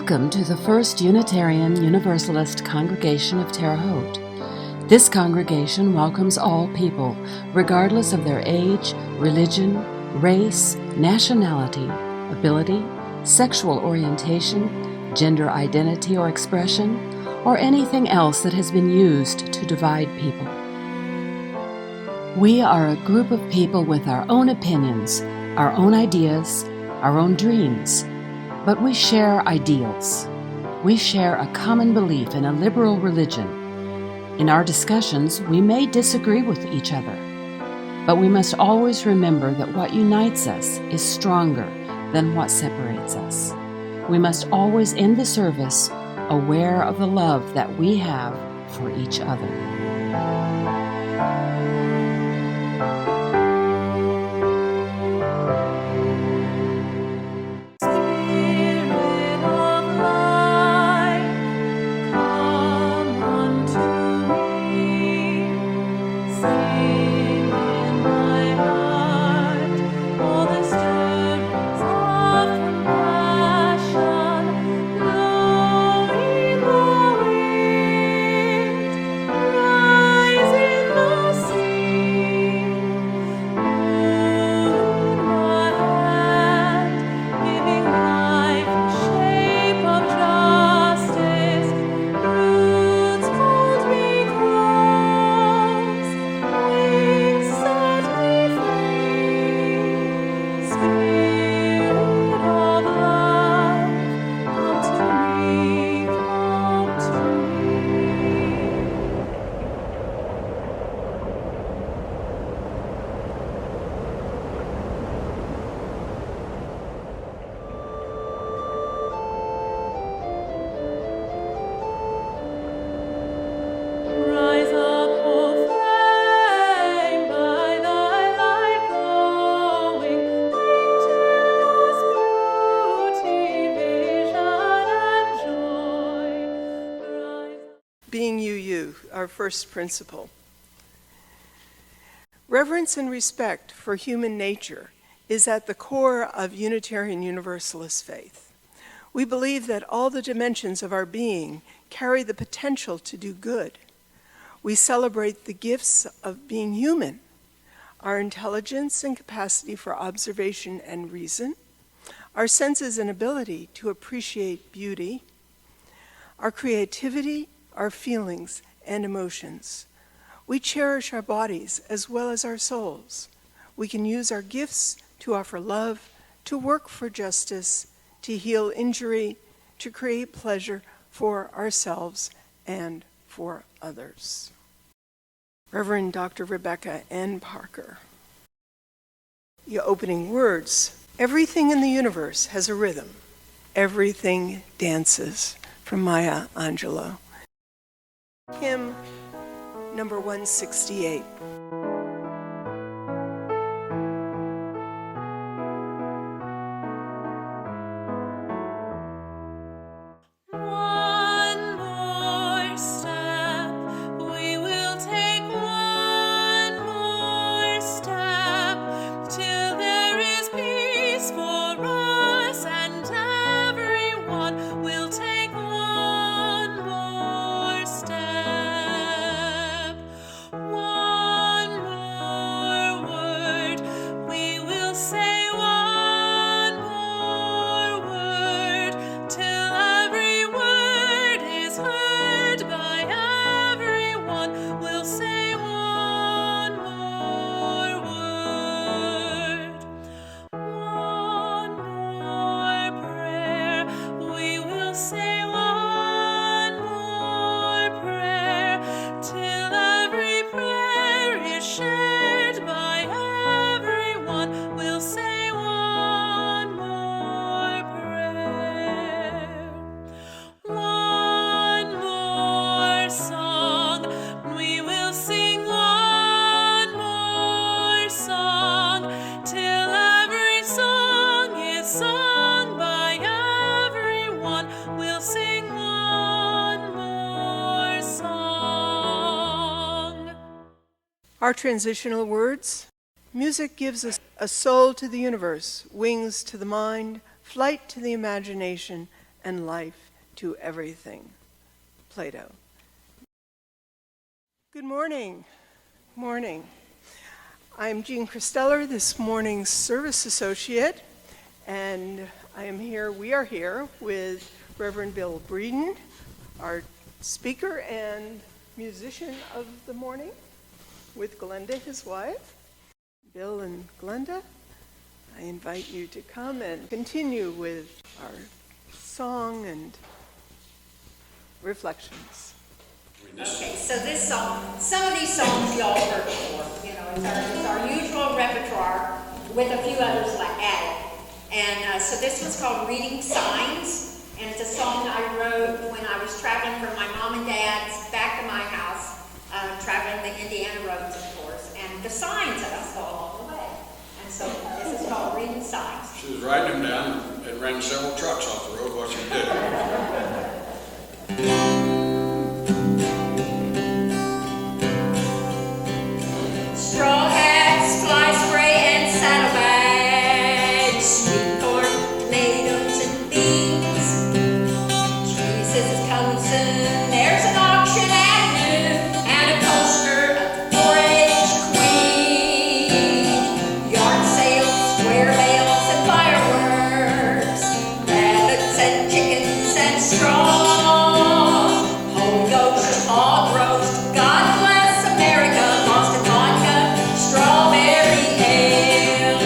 Welcome to the First Unitarian Universalist congregation of Terre, Haute. This congregation welcomes all people, regardless of their age, religion, race, nationality, ability, sexual orientation, gender identity or expression, or anything else that has been used to divide people. We are a group of people with our own opinions, our own ideas, our own dreams, but we share ideals. We share a common belief in a liberal religion. In our discussions, we may disagree with each other, but we must always remember that what unites us is stronger than what separates us. We must always end the service aware of the love that we have for each other. Our first principle. Reverence and respect for human nature is at the core of Unitarian Universalist faith. We believe that all the dimensions of our being carry the potential to do good. We celebrate the gifts of being human, our intelligence and capacity for observation and reason, our senses and ability to appreciate beauty, our creativity, our feelings, and emotions. We cherish our bodies as well as our souls. We can use our gifts to offer love, to work for justice, to heal injury, to create pleasure for ourselves and for others. Reverend Dr. Rebecca N. Parker. The opening words: everything in the universe has a rhythm. Everything dances. From Maya Angelou. Hymn number 168. Our transitional words. Music gives us a soul to the universe, wings to the mind, flight to the imagination, and life to everything. Plato. Good morning. Morning. I'm Jean Christeller, this morning's service associate, and we are here with Reverend Bill Breeden, our speaker and musician of the morning, with Glenda, his wife. Bill and Glenda, I invite you to come and continue with our song and reflections. Okay, so this song, some of these songs y'all heard before. You know, it's our usual repertoire with a few others added. And so this one's called Reading Signs, and it's a song I wrote when I was traveling from my mom and dad's back to my house, traveling the Indiana roads, of course, and the signs that I saw along the way. And so this is called Reading Signs. She was writing them down and ran several trucks off the road while she did it. Straw hats, fly spray, and saddlebags, sweet corn, tomatoes, and beans. She says it's coming soon. There's an auction at noon, and a poster of the 4-H queen. Yard sales, square bales, and fireworks, rabbits and chickens and straw. Holy Ghost, hog roast, God bless America, Boston vodka, strawberry ale.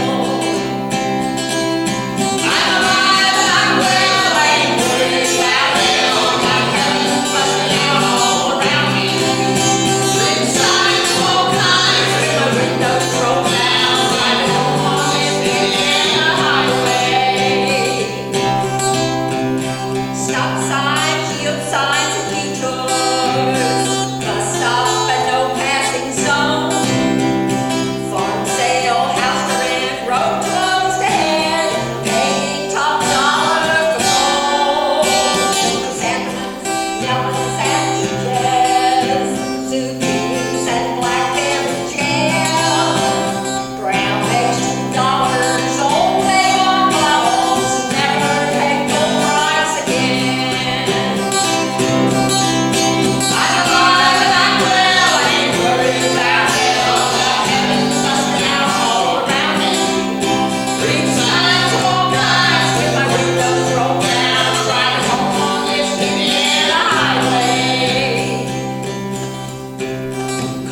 I'm alive and I'm well, I ain't worried about hell. Got heaven busting out all around me. Reading signs of all kinds with my windows rolled down, driving home on this Indiana highway. Stop signs, yield signs, and detours. Bus stop and no passing zone. Farm sale, house to rent, road closed ahead. Paying top dollar for gold. Chrysanthemums, yellow sandwiches, zucchinis and blackberry jam. Brown eggs, $2, old Avon bottles, never pay full price again. I'm alive and I'm well, I ain't worried about hell. Got heaven busting out all around me. Reading signs of all kinds with my windows rolled down, driving home on this Indiana highway.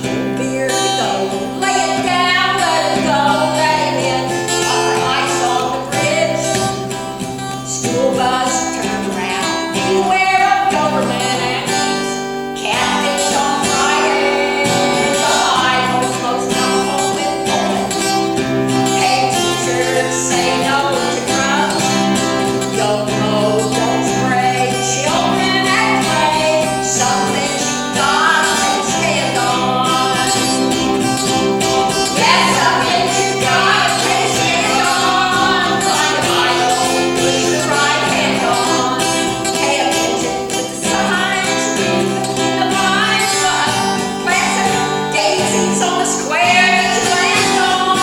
Cold beer to go, lay it down, let it go, let it in. Offer ice on the bridge. School bus, turn around, beware of government actions. Catfish on Friday, the Bible smokes alcohol with Poland. Hey teachers, say no to drugs. YOLO, don't spray, children at play. Some things you gotta take a stand on. Yes, some things you gotta take a stand on. Find a Bible, put your right hand on. Pay attention to the signs, read between the lines. Plants and daisies on the square that you land on.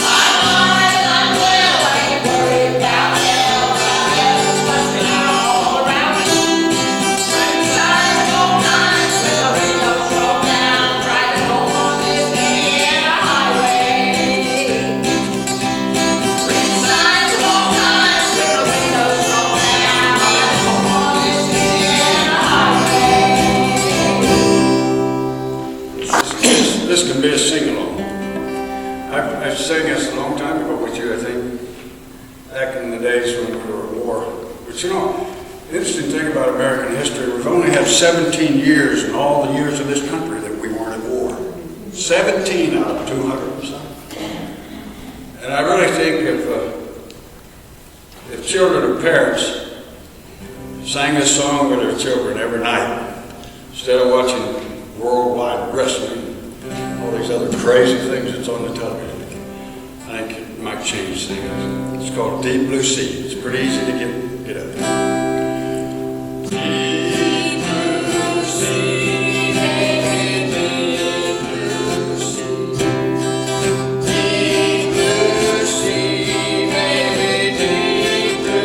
I'm alive and I'm well, I ain't worried about hell. Got heaven busting out all around me. Reading signs of all kinds with my windows rolled down, driving home on this Indiana highway. Reading signs of all kinds with my windows rolled down, driving home on this Indiana highway. This can be a sing-along. I sang this a long time ago with you, I think, back in the days when we were at war. But you know, the interesting thing about American history, we've only had 17 years in all the years of this country that we weren't at war. 17 out of 200 or something. And I really think if children or parents sang this song with their children every night, instead of watching worldwide wrestling, all these other crazy things that's on the television, I think it might change things. It's called Deep Blue Sea. It's pretty easy to get up. Deep blue sea, baby, deep blue sea. Deep blue sea, baby, deep blue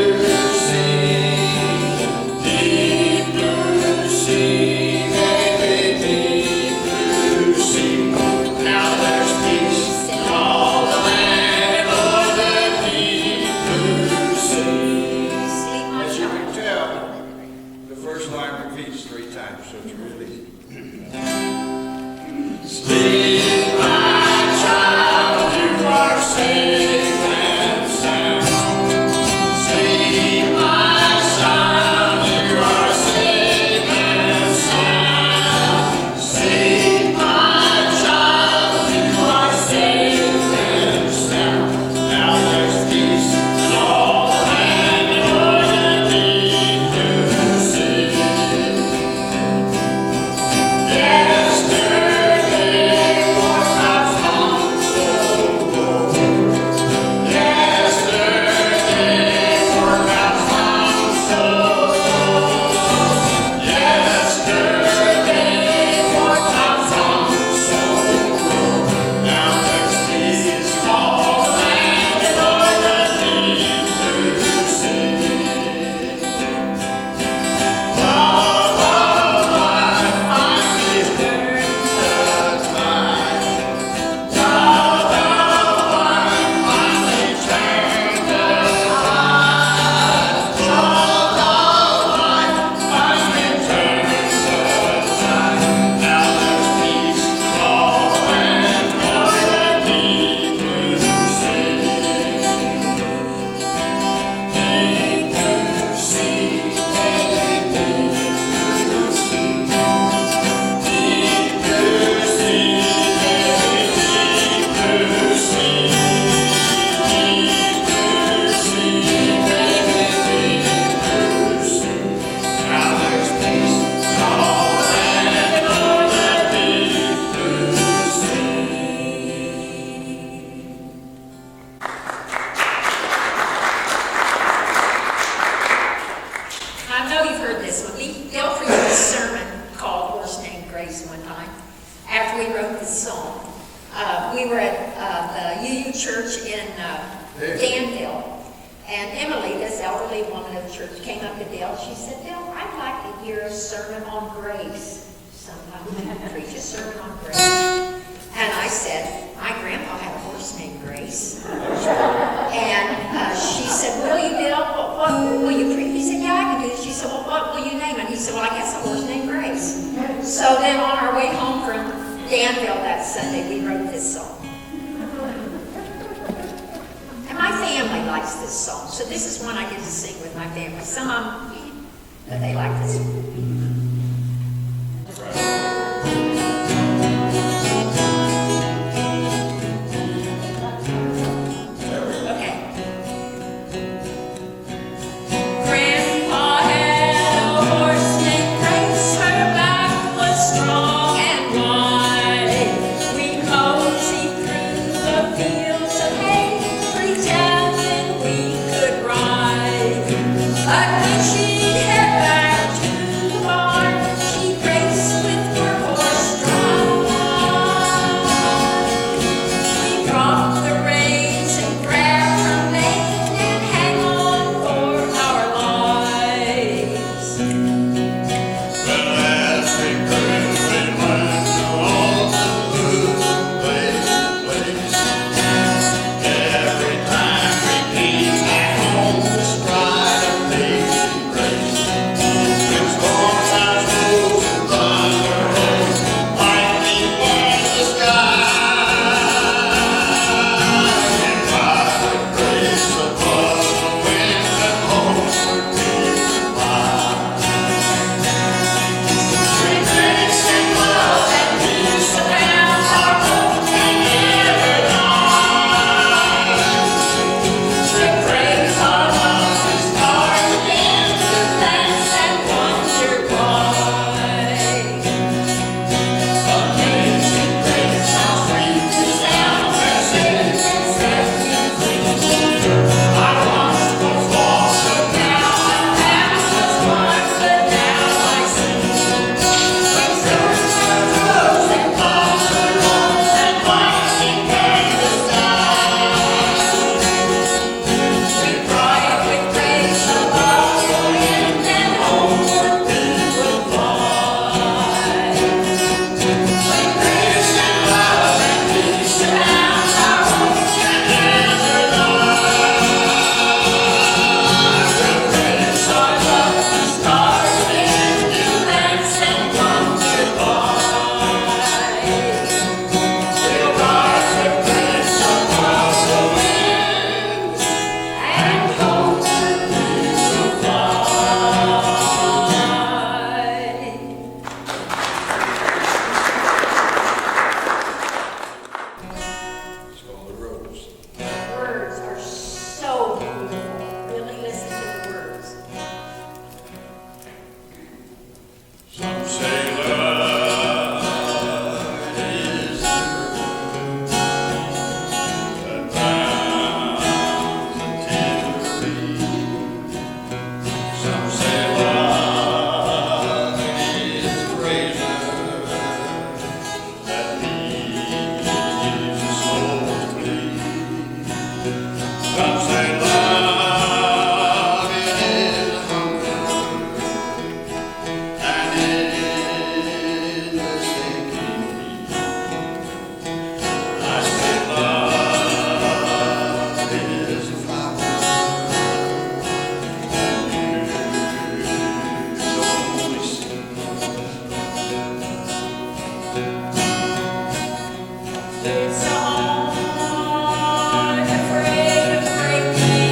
new church in Danville. And Emily, this elderly woman of the church, came up to Dale. She said, Dale, I'd like to hear a sermon on grace. Sometimes we preach a sermon on grace. And I said, my grandpa had a horse named Grace. And she said, will you, Dale? What will you preach? He said, yeah, I can do this. She said, well, what will you name it? He said, well, I guess a horse named Grace. So then on our way home from Danville that Sunday, we wrote this song. And my family likes this song, so this is one I get to sing with my family. Some of them, they like this one. It's a heart afraid of breaking.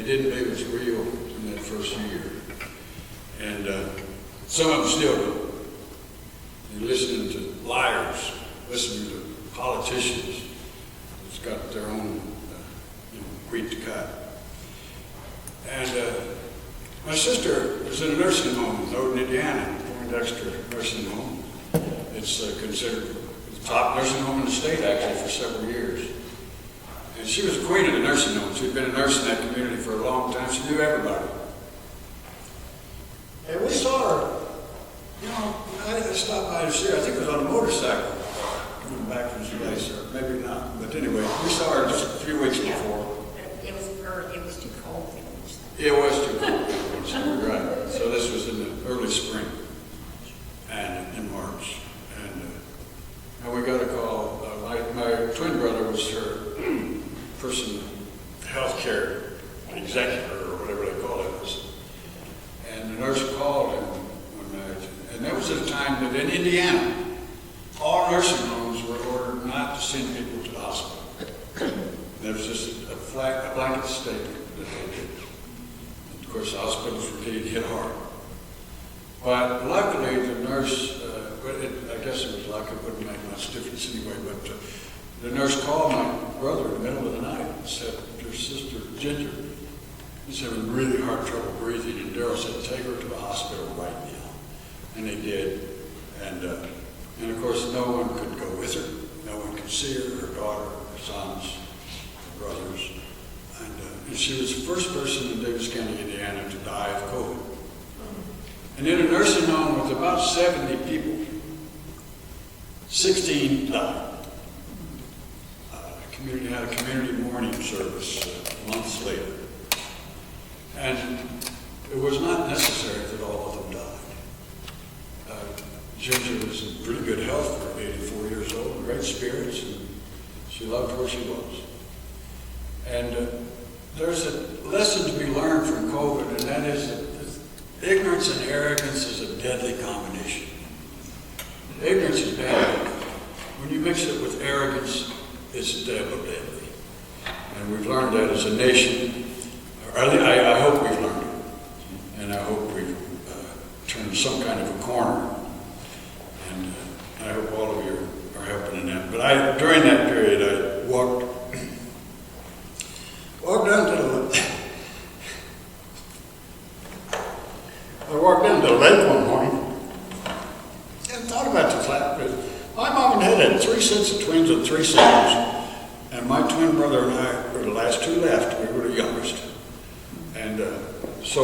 they didn't believe it was real in that first year. And some of them still do. They're listening to liars, listening to politicians that's got their own wheat to cut. And my sister was in a nursing home in Haute, Indiana, Poindexter Nursing Home. It's considered the top nursing home in the state, actually, for several years. And she was the queen of the nursing home. She'd been a nurse in that community for a long time. She knew everybody. And we saw her, I stopped by to see her. I think it was on a motorcycle, coming back from some place, or maybe not. But anyway, we saw her just a few weeks before. It was too cold. It was too cold. You're right. So this was in the early spring, and in March. And we got a call. My twin brother was her person, healthcare executive, or whatever they call it. And the nurse called him one night. And that was at a time that in Indiana, all nursing homes were ordered not to send people to the hospital. There was just a blanket statement that they did. And of course, the hospitals were getting hit hard. But luckily, the nurse, I guess it was luck, it wouldn't make much difference anyway, but the nurse called my brother in the middle of the night and said, your sister, Ginger, is having really hard trouble breathing. And Daryl said, take her to the hospital right now. And they did. And of course, no one could go with her. No one could see her daughter, her sons, her brothers. And she was the first person in Davis County, Indiana to die of COVID. And in a nursing home with about 70 people, 16 died. Community had a community mourning service months later. And it was not necessary that all of them died. Ginger was in pretty good health for 84 years old, great spirits, and she loved where she was. And there's a lesson to be learned from COVID, and that is that ignorance and arrogance is a deadly combination. Ignorance is bad. When you mix it with arrogance, it's deadly. And we've learned that as a nation. I hope we've learned it. And I hope we've turned some kind of a corner. And I hope all of you are helping in that. But during that period, I walked down to the lake one morning and thought about the fact that my mom and dad had 3 sets of twins and 3 sisters. And my twin brother and I were the last 2 left. We were the youngest. And so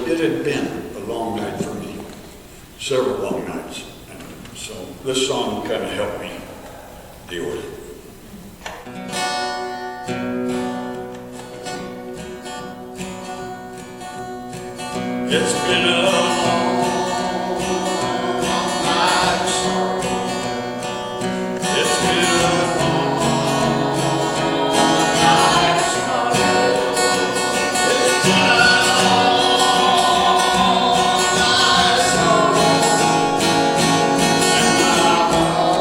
it had been a long night for me, several long nights. And so this song kind of helped me deal with it. It's been a long night, sorrow. It's been a long night, sorrow. It's been a long night, sorrow. And my heart is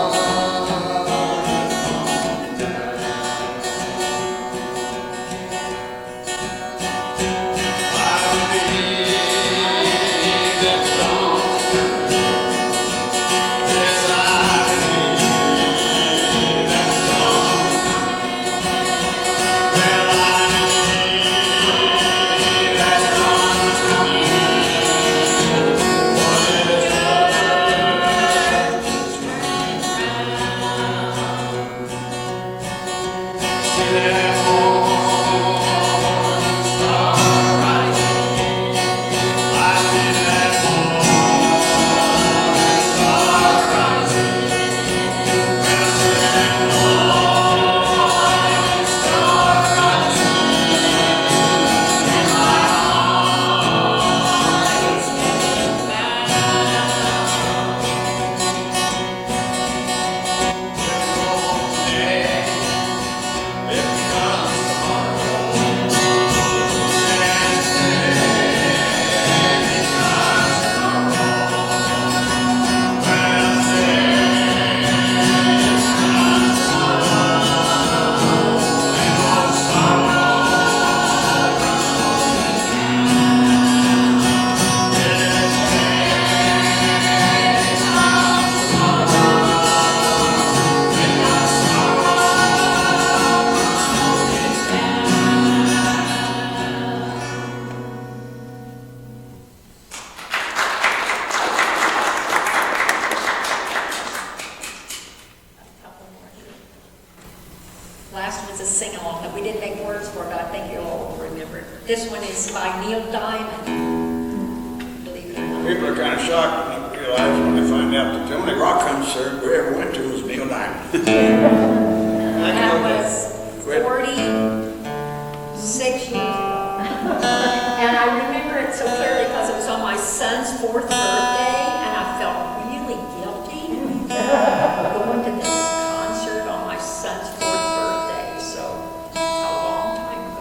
one is by Neil Diamond. Believe it or not. People are kind of shocked when they realize when they find out that the only rock concert we ever went to was Neil Diamond. That was 46 years ago. And I remember it so clearly because it was on my son's 4th birthday, and I felt really guilty going to this concert on my son's 4th birthday. So, a long time ago.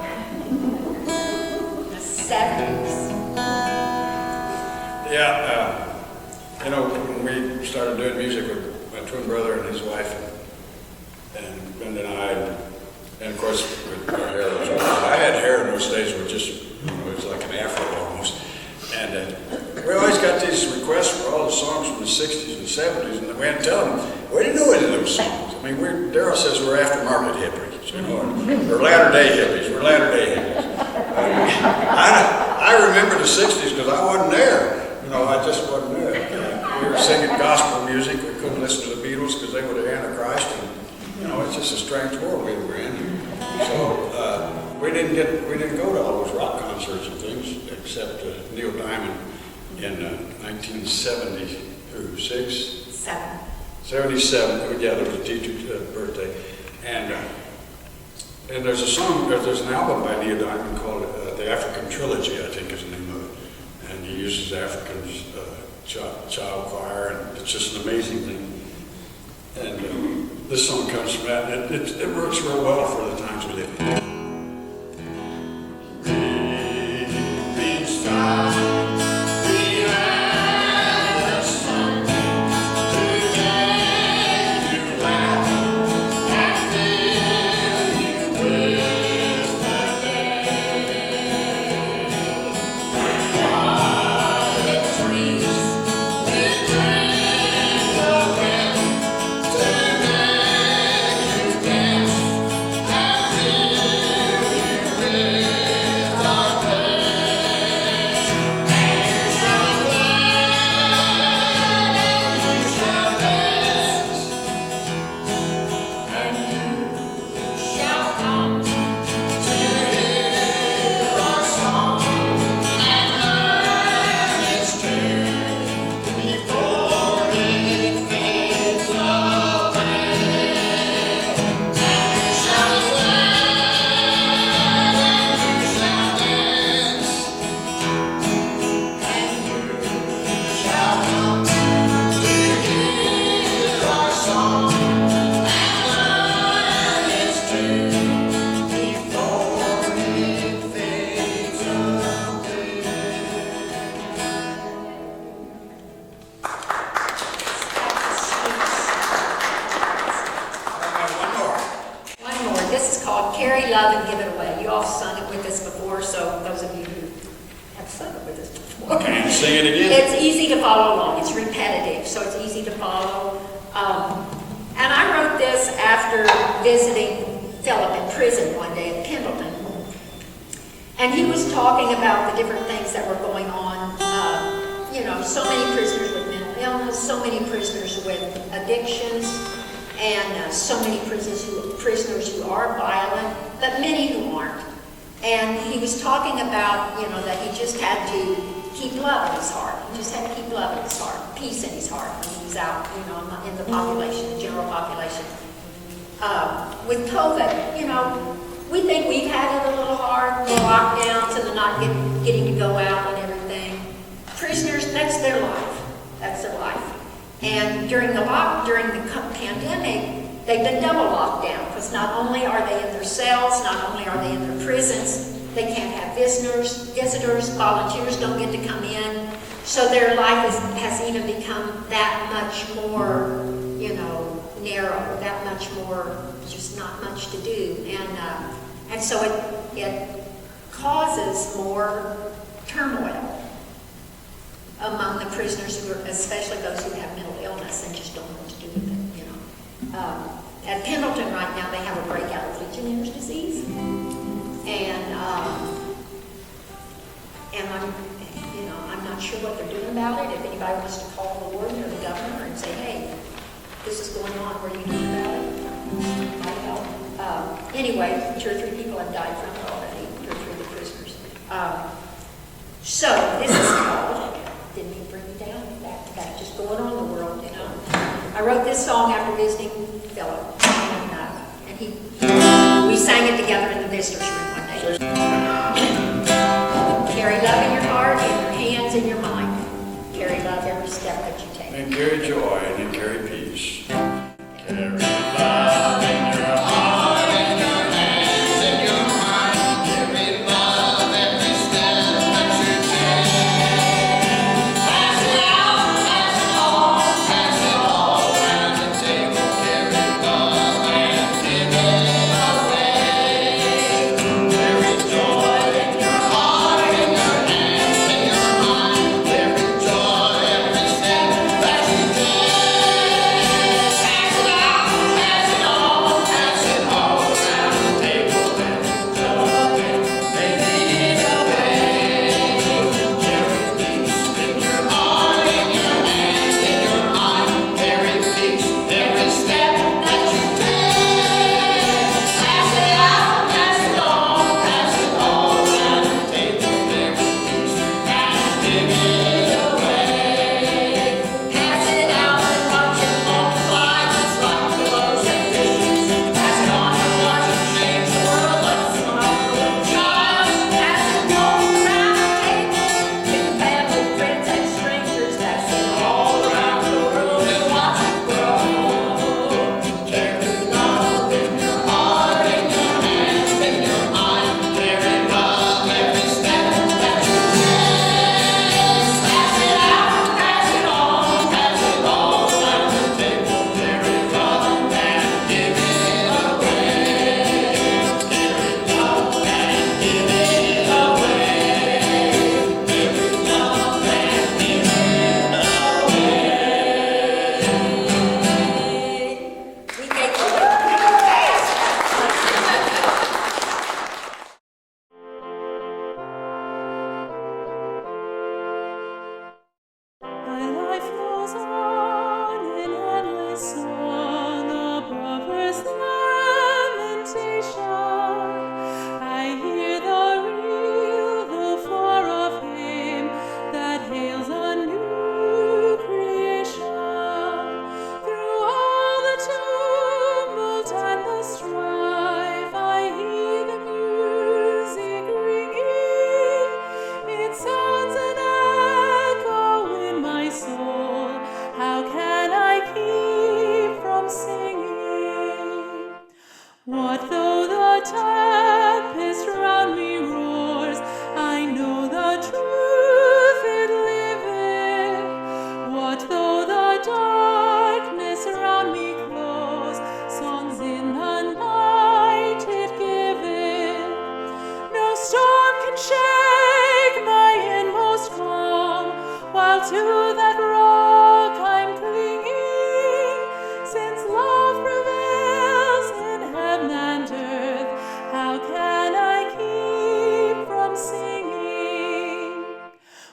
In the 70s. Yeah, you know, when we started doing music with my twin brother and his wife, and Glenda and I, and of course, with our hair was I had hair in those days where just, you know, it was like an afro almost. And we always got these requests for all the songs from the 60s and 70s, and we had to tell them, we didn't know any of those songs. I mean, Daryl says we're aftermarket hippies, you know, or latter-day hippies. We're latter-day hippies. I remember the 60s because I wasn't there. You know, I just wasn't there. We were singing gospel music. We couldn't listen to the Beatles because they were the Antichrist. And, you know, it's just a strange world we were in. So we didn't go to all those rock concerts and things except Neil Diamond in 1976. 77. Yeah, there was a teacher's birthday, and there's a song. There's an album by Neil Diamond called the African Trilogy, I think is the name of it, and he uses Africans child choir, and it's just an amazing thing. And this song comes from that, and it works real well for the times we live in. Prisoners who are violent, but many who aren't. And he was talking about, that he just had to keep love in his heart. He just had to keep love in his heart, peace in his heart when he was out, in the population, the general population. With COVID, we think we've had it a little hard, the lockdowns and the not getting to go out and everything. Prisoners, that's their life. That's their life. And during the pandemic, they've been double locked down because not only are they in their cells, not only are they in their prisons, they can't have visitors, volunteers don't get to come in. So their life has even become that much more, narrow, that much more, just not much to do. And so it causes more turmoil among the prisoners, especially those who have mental illness and just don't know what to do with it. At Pendleton right now, they have a breakout of Legionnaire's disease, and I'm not sure what they're doing about it. If anybody wants to call the warden or the governor and say, "Hey, this is going on. What are you doing about it?" might help. Anyway, 2 or 3 people have died from it already. 2 or 3 of the prisoners. So this is called, didn't mean to bring you down, back to back, just going on in the world, you know. I wrote this song after visiting Philip, and we sang it together in the visitor's room one day. Carry love in your heart, in your hands, in your mind. Carry love every step that you take. And carry joy and carry peace. Carry love.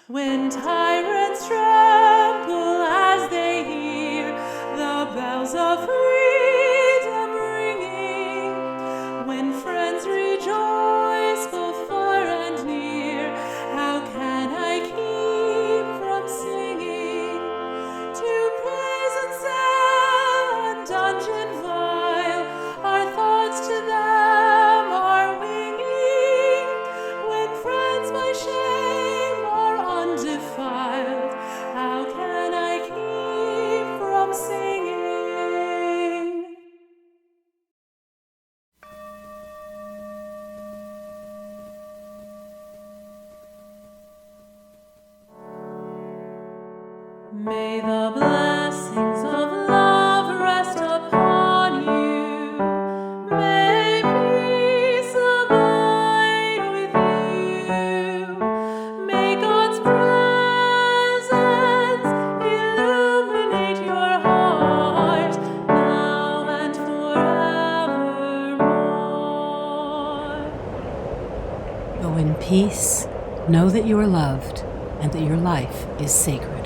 When tyrants tremble as they hear the bells of freedom ringing, when friends rejoice both far and near, how can I keep from singing? To praise and cell and dungeon vile, our thoughts to them are winging. When friends by shame are undefiled, how can I keep from singing? May the blessings of love rest upon you. May peace abide with you. May God's presence illuminate your heart now and forevermore. Go in peace, know that you are loved, and that your life is sacred.